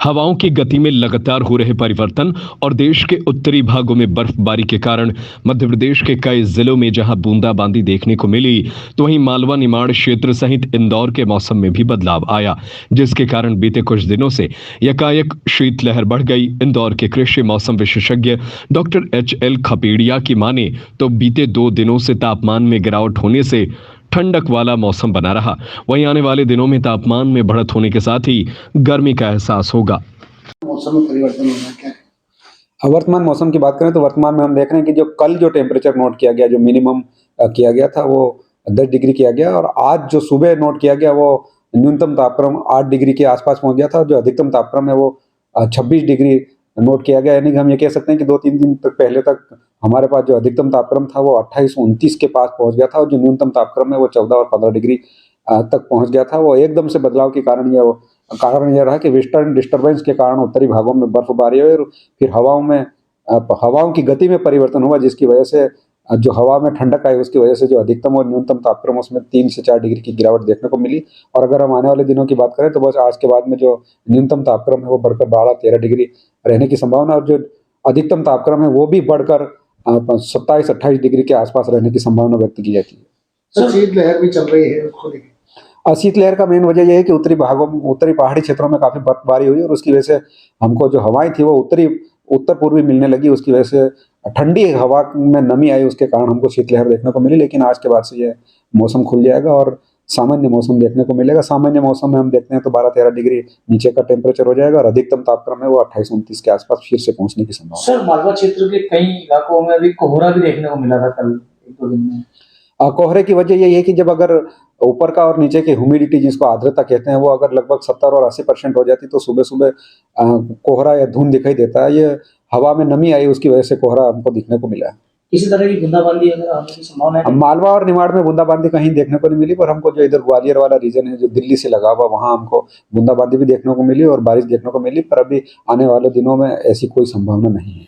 हवाओं की गति में लगातार हो रहे परिवर्तन और देश के उत्तरी भागों में बर्फबारी के कारण मध्य प्रदेश के कई जिलों में जहां बूंदाबांदी देखने को मिली, तो वहीं मालवा निमाड़ क्षेत्र सहित इंदौर के मौसम में भी बदलाव आया, जिसके कारण बीते कुछ दिनों से यकायक शीतलहर बढ़ गई। इंदौर के कृषि मौसम विशेषज्ञ डॉक्टर एच.एल. खपीड़िया की माने तो बीते 2 दिनों से तापमान में गिरावट होने से ठंडक वाला मौसम बना रहा। वहीं आने वाले दिनों में तापमान में बढ़त होने के साथ ही गर्मी का एहसास होगा। मौसम में परिवर्तन होना क्या है? वर्तमान मौसम की बात करें तो वर्तमान में हम देख रहे हैं कि जो टेम्परेचर नोट किया गया, जो मिनिमम किया गया था वो 10 डिग्री किया गया, और आज जो सुबह नोट किया गया वो न्यूनतम तापक्रम 8 डिग्री के आसपास पहुंच गया था। जो अधिकतम तापक्रम है वो 26 डिग्री नोट किया गया। यानी कि हम ये कह सकते हैं कि 2-3 दिन तक पहले तक हमारे पास जो अधिकतम तापक्रम था वो 28-29 के पास पहुंच गया था, और जो न्यूनतम तापक्रम है वो 14 और 15 डिग्री तक पहुंच गया था। वो एकदम से बदलाव के कारण यह रहा कि वेस्टर्न डिस्टर्बेंस के कारण उत्तरी भागों में बर्फबारी हुई, और फिर हवाओं की गति में परिवर्तन हुआ, जिसकी वजह से जो हवा में ठंडक आई, उसकी वजह से जो अधिकतम और न्यूनतम तापक्रम उसमें 3 से 4 डिग्री की गिरावट देखने को मिली। और अगर हम आने वाले दिनों की बात करें तो बस आज के बाद में जो न्यूनतम तापक्रम है वो बढ़कर 12-13 डिग्री रहने की संभावना, और जो अधिकतम तापक्रम है वो भी बढ़कर 27-28 डिग्री के आसपास रहने की संभावना व्यक्त की जाती है। शीतलहर भी चल रही है उसको लेकर। शीतलहर का मेन वजह यह है कि उत्तरी पहाड़ी क्षेत्रों में काफी बर्फबारी हुई, और उसकी वजह से हमको जो हवाएं थी वो उत्तर पूर्वी मिलने लगी। उसकी वजह से ठंडी हवा में नमी आई, उसके कारण हमको शीतलहर देखने को मिली। लेकिन आज के बाद से यह मौसम खुल जाएगा और सामान्य मौसम देखने को मिलेगा। सामान्य मौसम में हम देखते हैं तो 12-13 डिग्री नीचे का टेम्परेचर हो जाएगा, और अधिकतम तापक्रम है वो 28-29 के आसपास फिर से पहुंचने की संभावना। सर, मालवा क्षेत्र के कई इलाकों में अभी कोहरा भी देखने को मिला था कल 1-2 दिन में। कोहरे की वजह यही है कि जब अगर ऊपर का और नीचे की ह्यूमिडिटी, जिसको आर्द्रता कहते हैं, वो अगर लगभग 70 और 80% हो जाती तो सुबह सुबह कोहरा या धुंध दिखाई देता है। ये हवा में नमी आई, उसकी वजह से कोहरा हमको दिखने को मिला है। किसी तरह की बूंदाबांदी अगर आने की संभावना है? मालवा और निमाड़ में बूंदाबांदी कहीं देखने को नहीं मिली, पर हमको जो इधर ग्वालियर वाला रीजन है जो दिल्ली से लगा हुआ, वहां हमको बूंदाबांदी भी देखने को मिली और बारिश देखने को मिली। पर अभी आने वाले दिनों में ऐसी कोई संभावना नहीं है।